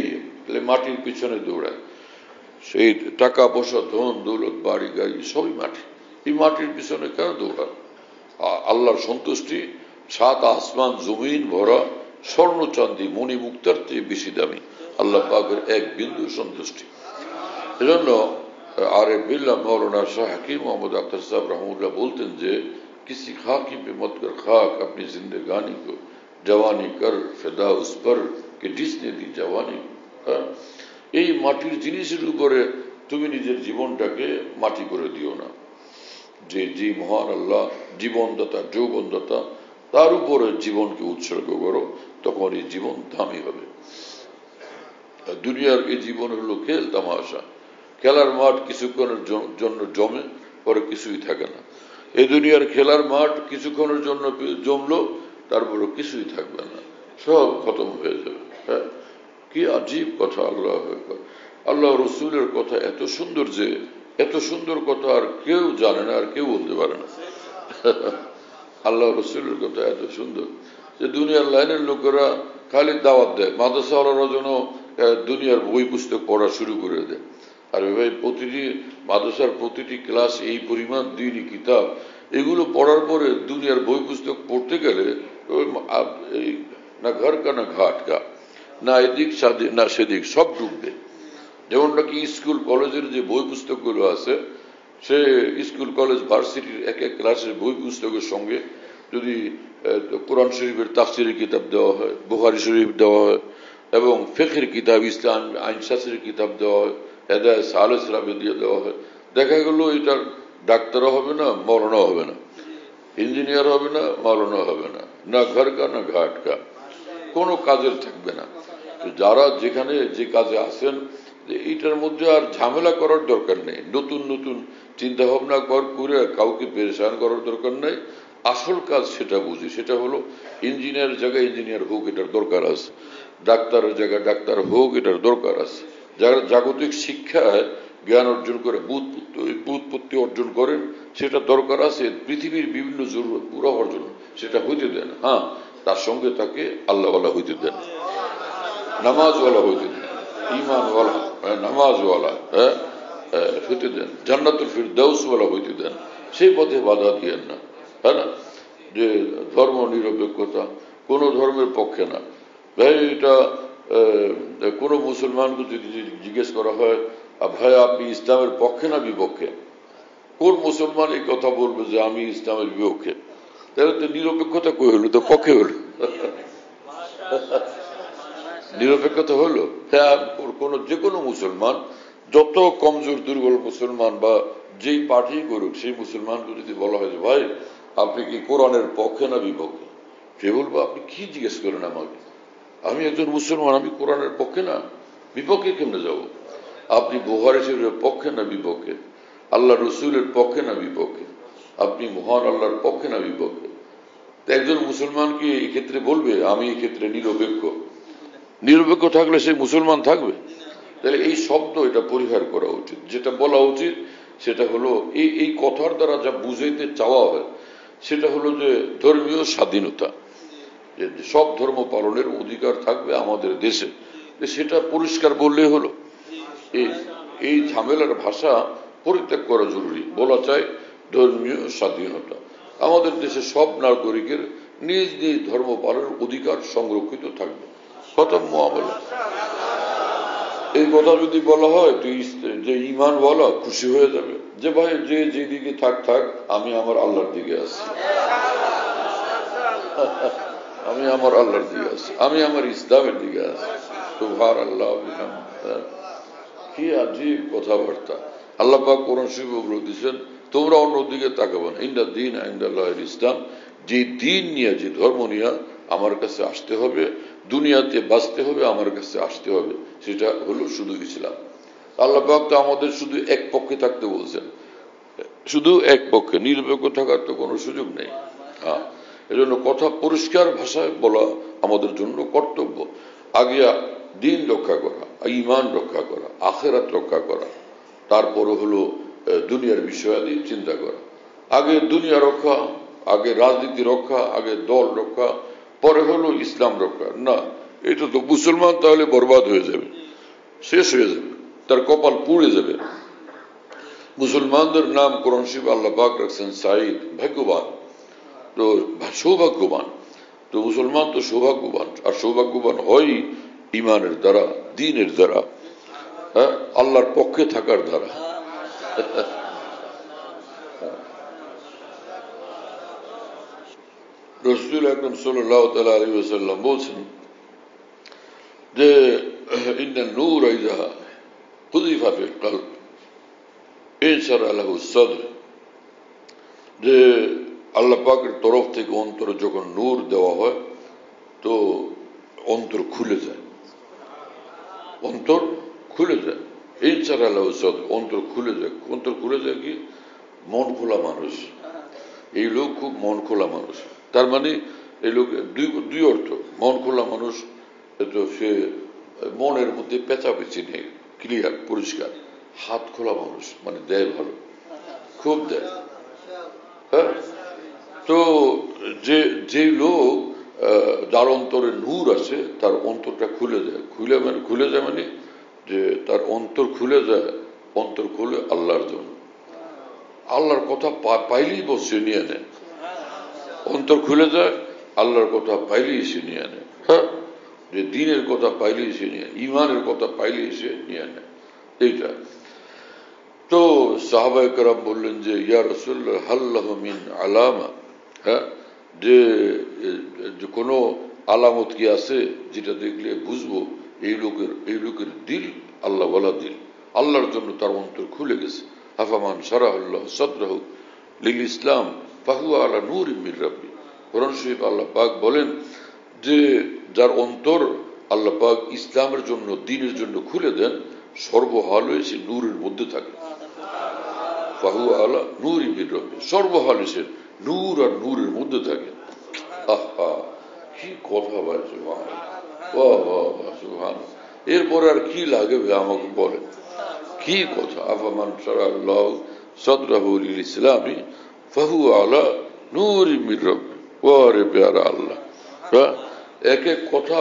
মাটির পিছনে দৌড়ায়। সেই টাকা পয়সা, ধন দৌলত, বাড়ি গাড়ি সবই মাটি। এই মাটির পিছনে কেন দৌড়ায়? আল্লাহর সন্তুষ্টি 7 আসমান জমিন ভরা স্বর্ণ চাঁদি মণি মুক্তার চেয়ে বেশি দামি আল্লাহ পাকের এক বিন্দু সন্তুষ্টি। এজন্য आरिफ बिल्ला मौलाना शाह हकीम मोहम्मद अख्तर साहब रहमतुल्लाह बोलते हैं जे किसी खाकी पे मत कर खाक अपनी जिंदगानी को, जवानी कर फिदा उस पर कि जिसने दी जवानी। এই মাটির জিনিসের উপরে তুমি নিজের জীবনটাকে মাটি করে দিও না। যে মহান আল্লাহ জীবনদাতা, যৌবনদাতা, তার উপরে জীবনকে উৎসর্গ করো, তখন এই জীবন দামি হবে। দুনিয়ার এই জীবন হলো খেল তামাশা, খেলার মাঠ কিছুক্ষণের জন্য জমে, পরে কিছুই থাকে না। এই দুনিয়ার খেলার মাঠ কিছুক্ষণের জন্য জমলো, তারপরে কিছুই থাকবে না, সব খতম হয়ে যাবে। হ্যাঁ, কি আজীব কথা। আল্লাহ রসুলের কথা এত সুন্দর যে এত সুন্দর কথা আর কেউ জানে না, আর কেউ বলতে পারে না। আল্লাহ রসুলের কথা এত সুন্দর যে দুনিয়ার লাইনের লোকেরা খালি দাওয়াত দেয়, মাদ্রাসাওয়ালারা যেন দুনিয়ার বই পুস্তক পড়া শুরু করে দেয়। আর ভাই প্রতিটি মাদ্রাসার প্রতিটি ক্লাস এই পরিমাণ দিনই কিতাব, এগুলো পড়ার পরে দুনিয়ার বই পুস্তক পড়তে গেলে না ঘর কা না ঘাট কা, না এদিক না সেদিক, সব ডুববে। যেমন নাকি স্কুল কলেজের যে বই পুস্তকগুলো আছে, সে স্কুল কলেজ ভার্সিটির এক এক ক্লাসের বই পুস্তকের সঙ্গে যদি কোরআন শরীফের তাফসিরের কিতাব দেওয়া হয়, বুখারী শরীফ দেওয়া হয়, এবং ফিকহের কিতাব, ইসলাম আইন শাস্ত্রের কিতাব দেওয়া হয়, হেদায়েত সালেহরা দিয়ে দেওয়া হয়, দেখা গেল এটার ডাক্তারও হবে না, মৌলানা হবে না, ইঞ্জিনিয়ার হবে না, মৌলানা হবে না, না ঘর কা না ঘাট কা, কোনো কাজের থাকবে না। যারা যেখানে যে কাজে আসেন, এইটার মধ্যে আর ঝামেলা করার দরকার নেই, নতুন নতুন চিন্তা ভাবনা করে কাউকে পেরেশান করার দরকার নেই। আসল কাজ সেটা বুঝি, সেটা হলো ইঞ্জিনিয়ার জায়গায় ইঞ্জিনিয়ার হোক, এটার দরকার আছে, ডাক্তারের জায়গায় ডাক্তার হোক, এটার দরকার আছে। যারা জাগতিক শিক্ষায় জ্ঞান অর্জন করে বুৎপত্তি অর্জন করেন, সেটা দরকার আছে, পৃথিবীর বিভিন্ন জরুরত পুরো হওয়ার জন্য সেটা হইতে দেন। হ্যাঁ, তার সঙ্গে তাকে আল্লাহওয়ালা হইতে দেন, নামাজওয়ালা হইতে দেন, ইমানওয়ালা, নামাজওয়ালা হইতে দেন, জান্নাতুল ফিরদাউসওয়ালা হইতে দেন, সেই পথে বাধা দিয়েন না। তাই না? যে ধর্ম নিরপেক্ষতা কোন ধর্মের পক্ষে না ভাই। এটা কোন মুসলমানকে যদি জিজ্ঞেস করা হয়, ভাই আপনি ইসলামের পক্ষে না বিপক্ষে, কোন মুসলমান এই কথা বলবে যে আমি ইসলামের বিপক্ষে? তাহলে তো নিরপেক্ষতা কই হলো, তো পক্ষে হলো। নিরপেক্ষতা হলো। হ্যাঁ, যে কোনো মুসলমান, যত কমজোর দুর্বল মুসলমান বা যেই পার্টি করুক, সেই মুসলমানকে যদি বলা হয় যে ভাই আপনি কি কোরআনের পক্ষে না বিপক্ষে, সে বলবো আপনি কি জিজ্ঞেস করেন আমাকে, আমি একজন মুসলমান, আমি কোরআনের পক্ষে না বিপক্ষে কেমনে যাব? আপনি বুখারী শরীফের পক্ষে না বিপক্ষে, আল্লাহ রসুলের পক্ষে না বিপক্ষে, আপনি মহান আল্লাহর পক্ষে না বিপক্ষে? একজন মুসলমান কি এই ক্ষেত্রে বলবে আমি এই ক্ষেত্রে নিরপেক্ষ? নিরপেক্ষ থাকলে সে মুসলমান থাকবে? তাহলে এই শব্দ এটা পরিহার করা উচিত। যেটা বলা উচিত সেটা হলো এই কথার দ্বারা যা বুঝাইতে চাওয়া হয় সেটা হলো যে ধর্মীয় স্বাধীনতা, যে সব ধর্ম পালনের অধিকার থাকবে আমাদের দেশে, সেটা পরিষ্কার বললে হলো। এই ঝামেলার ভাষা পরিত্যাগ করা জরুরি। বলা চাই ধর্মীয় স্বাধীনতা, আমাদের দেশে সব নাগরিকের নিজ নিজ ধর্ম পালনের অধিকার সংরক্ষিত থাকবে। খতম মামলা। এই কথা যদি বলা হয় তো যে ইমান বলা খুশি হয়ে যাবে যে ভাই যে যেদিকে থাক আমি আমার আল্লাহর দিকে আছি, আমি আমার আল্লাহর দিকে আছি, আমি আমার ইসলামের দিকে আছি। সুবহানাল্লাহ, কি আজীব কথাবার্তা। আল্লাহ পাক কোরআন শরীফে বলে দিয়েছেন তোমরা অন্যদিকে তাকাবে না, ইন্না দীন ইনদাল্লাহিল ইসলাম, যে দিন নিয়ে, যে ধর্ম নিয়ে আমার কাছে আসতে হবে, দুনিয়াতে বাঁচতে হবে, আমার কাছে আসতে হবে, সেটা হলো শুধু ইসলাম। আল্লাহ পাক তো আমাদের শুধু এক পক্ষে থাকতে বলছেন, শুধু এক পক্ষে, নিরপেক্ষ থাকার তো কোনো সুযোগ নেই। হ্যাঁ, এজন্য কথা পরিষ্কার ভাষায় বলা আমাদের জন্য কর্তব্য। আগে দিন রক্ষা করা, ঈমান রক্ষা করা, আখিরাত রক্ষা করা, তারপরে হলো দুনিয়ার বিষয়াদি চিন্তা করা। আগে দুনিয়া রক্ষা, আগে রাজনীতি রক্ষা, আগে দল রক্ষা, পরে হলো ইসলাম রক্ষা। না, এটা তো মুসলমান তাহলে বরবাদ হয়ে যাবে, শেষ হয়ে যাবে, তার কপাল পুড়ে যাবে। মুসলমানদের নাম কোরআন শরীফে আল্লাহ পাক রাখছেন সাঈদ, ভাগ্যবান, তো সৌভাগ্যবান। তো মুসলমান তো সৌভাগ্যবান, আর সৌভাগ্যবান হয় ইমানের দ্বারা, দ্বীনের দ্বারা, হ্যাঁ, আল্লাহর পক্ষে থাকার দ্বারা। রাসূল আকরাম সাল্লাল্লাহু তাআলা আলাইহি ওয়াসাল্লাম বলছেন যে ইন্নান নূর ইযা কুযিফা ফিল কলব ইনশারা লাহু সাদর, যে আল্লাহ পাকের তরফ থেকে অন্তরে যখন নূর দেওয়া হয় তো অন্তর খুলে যায়, অন্তর খুলে যায়। ইনশারা লাহু সাদর, অন্তর খুলে যায়। অন্তর খুলে যায় কি? মন খোলা মানুষ, এই লোক খুব মন খোলা মানুষ। তার মানে এই লোক দুই অর্থ। মন খোলা মানুষ তো সে মনের মধ্যে পেঁচাপেচি নেই, ক্লিয়ার, পরিষ্কার। হাত খোলা মানুষ, মানে দেয় ভালো, খুব দেয়। হ্যাঁ, তো যে লোক যার অন্তরে নূর আছে তার অন্তরটা খুলে যায়, খুলে যায় মানে যে তার অন্তর খুলে যায়, অন্তর খুলে আল্লাহর জন্য, আল্লাহর কথা পাইলেই বসে নিয়ে নেয়, অন্তর খুলে যায়, আল্লাহর কথা পাইলেই সে নিয়ে নেয়। হ্যাঁ, যে দ্বীনের কথা পাইলেই সে নিয়ে, ঈমানের কথা পাইলেই সে নিয়ে নেয়, এইটা। তো সাহাবায়ে কেরাম বললেন যে ইয়া রাসূলুল্লাহ হাল লাহু মিন আলামা, হ্যাঁ, যে কোনো আলামত কি আছে যেটা দেখলে বুঝবো এই লোকের দিল আল্লাহ ওয়ালা দিল, আল্লাহর জন্য তার অন্তর খুলে গেছে। আফামান শারাহাল্লাহু সাদরাহু লিল ইসলাম ফাহুয়া আলা নূরিম মির রাব্বি। কোরআন শরীফ আল্লাহ পাক বলেন যে যার অন্তর আল্লাহ পাক ইসলামের জন্য, দ্বীনের জন্য খুলে দেন, সর্বহালে সে নূরের মধ্যে থাকে। ফাহুয়া আলা নূরিম মির রাব্বি, সর্বহালে সে নূর আর নূরের মধ্যে থাকে। আহা, কি কথা ভাই, সুবহানাল্লাহ, বাহ বাহ বাহ, সুবহানাল্লাহ। এরপরে আর কি লাগে ভাই আমাকে বলেন, কি কথা। আফামান শারাহাল্লাহু সাদরাহু লিল ইসলামি ফাহুয়া আলা নূরিম মির রাব্বি। ওরে প্যারা আল্লাহ, এক এক কথা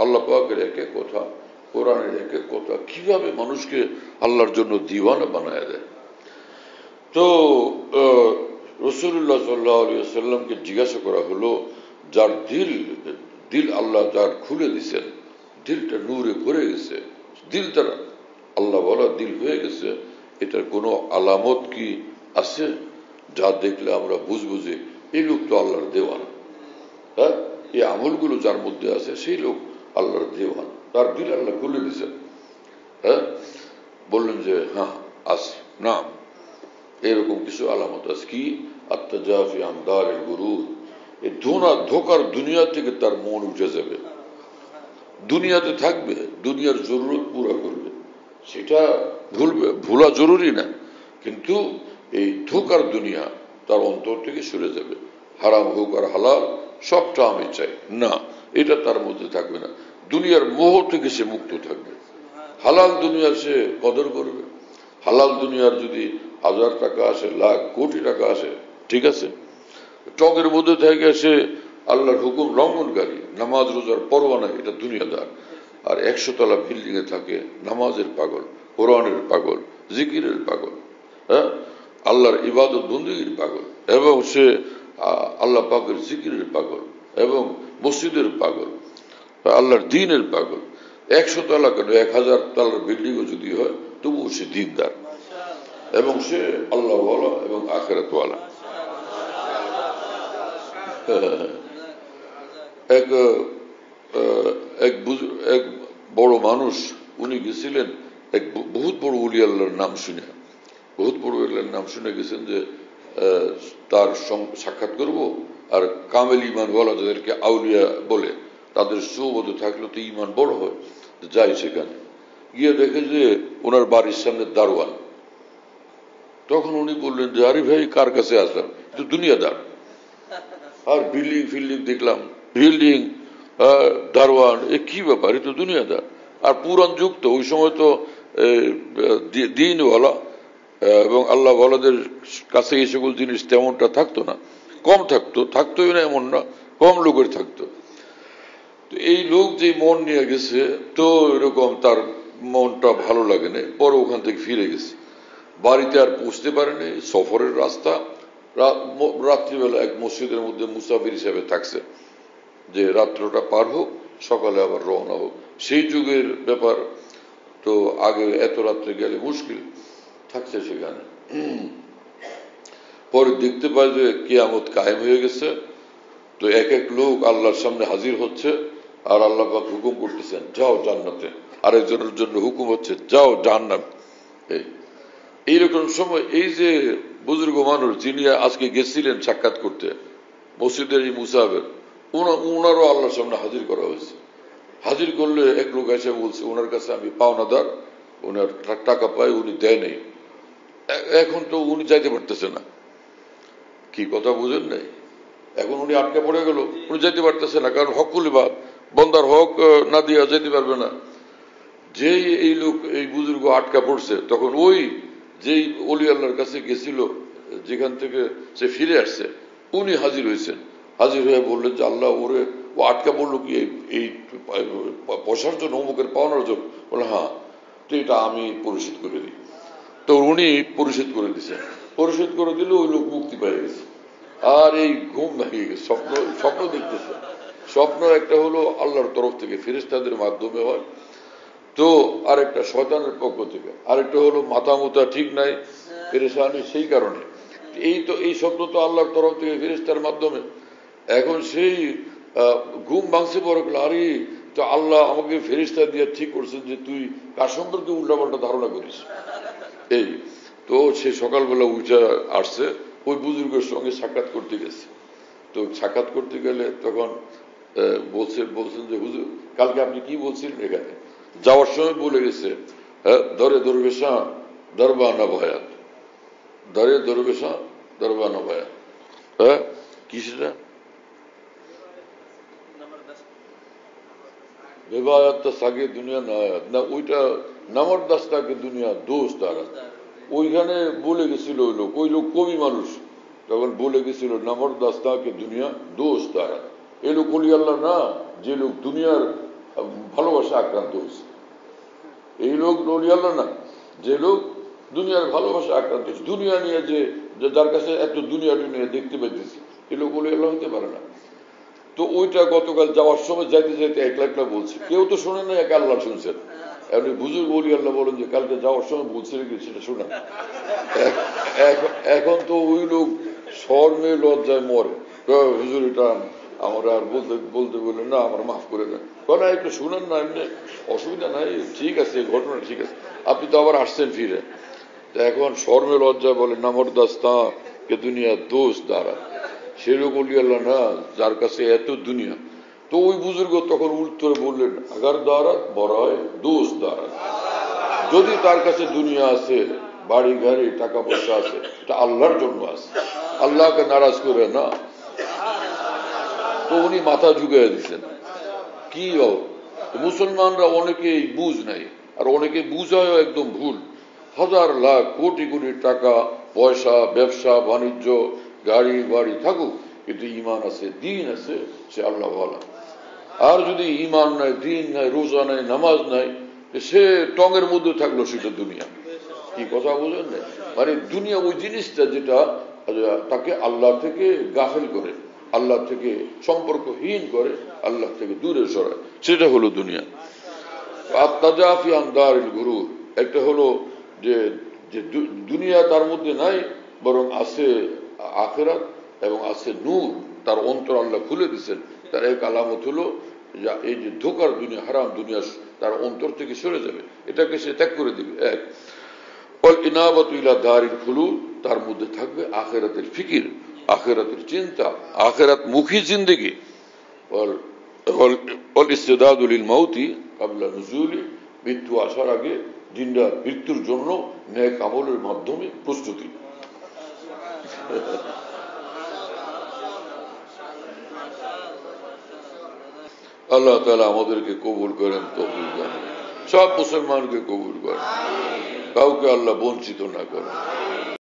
আল্লাহ পাকের এক এক কথা, কোরআনের এক এক কথা কিভাবে মানুষকে আল্লাহর জন্য দিওয়ানা বানায় দেয়। তো রাসূলুল্লাহ সাল্লাল্লাহু আলাইহি ওয়াসাল্লামকে জিজ্ঞাসা করা হলো, যার দিল আল্লাহ যার খুলে দিয়েছেন, দিলটা নূরে ভরে গেছে, দিল তার আল্লাহ বলা দিল হয়ে গেছে, এটার কোনো আলামত কি আছে যা দেখলে আমরা বুঝবো যে এই লোক তো আল্লাহর দেওয়ান? হ্যাঁ, এই আমলগুলো যার মধ্যে আছে সেই লোক আল্লাহর দেওয়ান, তার দিল আল্লাহ খুলে দিয়েছেন। হ্যাঁ, বললেন যে হ্যাঁ আছে, না এরকম কিছু আলামত আছে। কি? আত্তাজাফি আন দারিল গুরুর, এই ধোকার দুনিয়া থেকে তার মন উঠে যাবে, দুনিয়াতে থাকবে, দুনিয়ার জরুরত পুরা করবে, সেটা ভোলা জরুরি না, কিন্তু এই ধোকার দুনিয়া তার অন্তর থেকে সরে যাবে। হারাম হোক আর হালাল সবটা আমি চাই না, এটা তার মধ্যে থাকবে না। দুনিয়ার মোহ থেকে সে মুক্ত থাকবে, হালাল দুনিয়া সে কদর করবে। হালাল দুনিয়ার যদি 1000 টাকা আসে, লাখ কোটি টাকা আসে, ঠিক আছে, টকের মধ্যে থেকে সে আল্লাহর হুকুম লঙ্ঘনকারী, নামাজ রোজার পরোয়া নাই, এটা দুনিয়াদার। আর 100 তলা বিল্ডিং এ থাকে, নামাজের পাগল, কোরআনের পাগল, জিকিরের পাগল, হ্যাঁ, আল্লাহর ইবাদত বন্দেগীর পাগল, এবং সে আল্লাহ পাকের জিকিরের পাগল এবং মসজিদের পাগল, আল্লাহর দ্বীনের পাগল। 100 তলা কেন, 1000 তলার বিল্ডিংও যদি হয় তবুও সে দ্বীনদার, এবং সে আল্লাহ ওয়ালা এবং আখিরাত ওয়ালা। এক বড় মানুষ, উনি গেছিলেন এক বহুত বড় ওলি আল্লাহর নাম শুনে, বহুত বড় আল্লাহর নাম শুনে গেছেন যে তার সাক্ষাৎ করব, আর কামেল ইমান ওয়ালা যাদেরকে আউলিয়া বলে, তাদের সুবোধে থাকলে তো ইমান বড় হয়। যাই সেখানে গিয়ে দেখে যে ওনার বাড়ির সামনে দারোয়ান। তখন উনি বললেন যে আরে ভাই কার কাছে আসলাম, তো দুনিয়াদার, আর বিল্ডিং ফিল্ডিং দেখলাম, বিল্ডিং দারোয়ান, এ কি ব্যাপার, এ তো দুনিয়াদার। আর পুরান যুগ তো, ওই সময় তো দ্বীনওয়ালা এবং আল্লাহ ওয়ালাদের কাছে এই সকল জিনিস তেমনটা থাকতো না, কম থাকতোই না এমন না, কম লোকের থাকতো। তো এই লোক যে মন নিয়ে গেছে, তো এরকম তার মনটা ভালো লাগে না, পরে ওখান থেকে ফিরে গেছে, বাড়িতে আর পৌঁছতে পারেনি, সফরের রাস্তা, রাত্রিবেলা এক মসজিদের মধ্যে মুসাফির হিসেবে থাকছে, যে রাত্রটা পার হোক, সকালে আবার রওনা হোক। সেই যুগের ব্যাপার তো, আগে এত রাত্রে গেলে মুশকিল, থাকছে সেখানে। পরে দেখতে পায় যে কিয়ামত কায়েম হয়ে গেছে, তো এক এক লোক আল্লাহর সামনে হাজির হচ্ছে, আর আল্লাহ পাক হুকুম করতেছেন যাও জান্নাতে, আরেকজনের জন্য হুকুম হচ্ছে যাও জাহান্নাম। এইরকম সময় এই যে বুজুর্গ মানুষ যিনি আজকে গেছিলেন সাক্ষাৎ করতে, মসজিদের এই মুসাফির, ওনারও আল্লাহর সামনে হাজির করা হয়েছে। হাজির করলে এক লোক এসে বলছে ওনার কাছে আমি পাওনাদার, ওনার টাকা পাই, উনি দেয় নেই। এখন তো উনি যাইতে পারতেছে না, কি কথা বুঝেন নাই? এখন উনি আটকে পড়ে গেল, উনি যাইতে পারতেছে না, কারণ হকুল ইবাদ, বন্দার হক না দিয়া যেতে পারবে না। যেই এই লোক এই বুজুর্গ আটকা পড়ছে তখন ওই যেই অলি আল্লাহর কাছে গেছিল যেখান থেকে সে ফিরে আসছে উনি হাজির হয়েছেন। হাজির হয়ে বললেন যে আল্লাহ ওরে ও আটকা পড়লো কি এই পয়সার জন্য অমুকের পাওনার জন্য? বলে হ্যাঁ, তো এটা আমি পরিশোধ করে দিই। তো উনি পরিশোধ করে দিচ্ছেন। পরিশোধ করে দিলে ওই লোক মুক্তি পেয়ে গেছে। আর এই ঘুম ভেঙে গেছে, স্বপ্ন দেখতেছে। স্বপ্ন একটা হলো আল্লাহর তরফ থেকে ফেরেশতাদের মাধ্যমে হয়, তো আরেকটা শয়তানের পক্ষ থেকে, আরেকটা হলো মাথা মুথা ঠিক নাই, পেরেশানি, সেই কারণে। এই স্বপ্ন তো আল্লাহর তরফ থেকে ফেরেশতার মাধ্যমে। এখন সেই ঘুম ভাঙছে পরে আরে তো আল্লাহ আমাকে ফেরেশতা দিয়ে ঠিক করছেন যে তুই কার সম্পর্কে উল্টাপাল্টা ধারণা করিস। এই তো সে সকালবেলা উঠে আসছে, ওই বুজুর্গের সঙ্গে সাক্ষাৎ করতে গেছে। তো সাক্ষাৎ করতে গেলে তখন বলছেন যে হুজুর কালকে আপনি কি বলছিলেন? এখানে যাওয়ার সময় বলে গেছে দরে দরবেশা দরবানা ভয়াত, দরে দরবেশা দরবানা ভয়াত। হ্যাঁ, কি সেটা? বেবায়াত সাগে দুনিয়া না আয়াত না, ওইটা নামর দাস্তাকে দুনিয়া দোষ তারা। ওইখানে বলে গেছিল ওই লোক কবি মানুষ, তখন বলে গেছিল নামর দাস্তাকে দুনিয়া দোষ তারা। এই লোক অলি আল্লাহ না, যে লোক দুনিয়ার ভালোবাসা আক্রান্ত হয়েছে। এই লোক অলি আল্লাহ না, যে লোক দুনিয়ার ভালোবাসা আক্রান্ত হয়েছে। দুনিয়া নিয়ে যে যার কাছে এত দুনিয়াটা নিয়ে দেখতে পাইতেছে, এই লোক অলি আল্লাহ হতে পারে না। তো ওইটা গতকাল যাওয়ার সময় যাইতে যাইতে একলা একলা বলছে, কেউ তো শোনে না, একা আল্লাহ শুনছেন। আপনি বুজুর্গ বলি আল্লাহ বলেন যে কালকে যাওয়ার সময় বলছে কি সেটা শোনেন। এখন তো ওই লোক শর্মে লজ্জায় মরে, হুজুর এটা আমরা আর বলতে বললেন না, আমার মাফ করে দেন। না একটু শুনেন না, এমনি অসুবিধা নাই, ঠিক আছে, ঘটনা ঠিক আছে, আপনি তো আবার আসছেন ফিরে। এখন শর্মে লজ্জায় বলে নামর দাস্তা কে দুনিয়া দোষ দ্বারা। সেরকম অলি আল্লাহ না যার কাছে এত দুনিয়া। তো ওই বুজুর্গ তখন উত্তরে বললেন আগার দ্বারা বড় হয় দোষ দ্বারা, যদি তার কাছে দুনিয়া আছে, বাড়ি গাড়ি টাকা পয়সা আছে, এটা আল্লাহর জন্য আছে, আল্লাহকে নারাজ করে না। তো উনি মাথা ঝুঁকিয়ে দিচ্ছেন। কি মুসলমানরা অনেকেই বুঝ নাই, আর অনেকে বুঝায় একদম ভুল। হাজার লাখ কোটি কোটি টাকা পয়সা, ব্যবসা বাণিজ্য, গাড়ি বাড়ি থাকুক, কিন্তু ইমান আছে, দিন আছে, সে আল্লাহ ওয়ালা। আর যদি ইমান নাই, দিন নাই, রোজা নাই, নামাজ নাই, সে টঙের মধ্যে থাকলো, সেটা দুনিয়া। কি কথা বুঝেন না? মানে দুনিয়া ওই জিনিসটা যেটা তাকে আল্লাহ থেকে গাফেল করে, আল্লাহ থেকে সম্পর্কহীন করে, আল্লাহ থেকে দূরে সরায়, সেটা হলো দুনিয়া। আত্মাজাফি আন্দারিল গুরুর, একটা হলো যে দুনিয়া তার মধ্যে নাই, বরং আছে আখিরাত এবং আছে নূর, তার অন্তর আল্লাহ খুলে দিচ্ছেন। তার এক আলামত হলো এই যে ধোকার দুনিয়া, হারাম দুনিয়া তার অন্তর থেকে সরে যাবে, এটাকে সে ত্যাগ করে দিবে। এক ইনাবাত ইলা দারিল খুলুদ, তার মধ্যে থাকবে আখিরাতের ফিকির, আখিরাতের চিন্তা, আখিরাত মুখী জিন্দেগি। ইস্তেদাদু লিল মাউতি ক্বাবলা নুজুলি, মৃত্যু আসার আগে জিন্দা মৃত্যুর জন্য নেক আমলের মাধ্যমে প্রস্তুতি। আল্লাহ তাআলা আমাদেরকে কবুল করেন, তৌফিক দান, সব মুসলমানকে কবুল করেন, কাউকে আল্লাহ বঞ্চিত না করেন।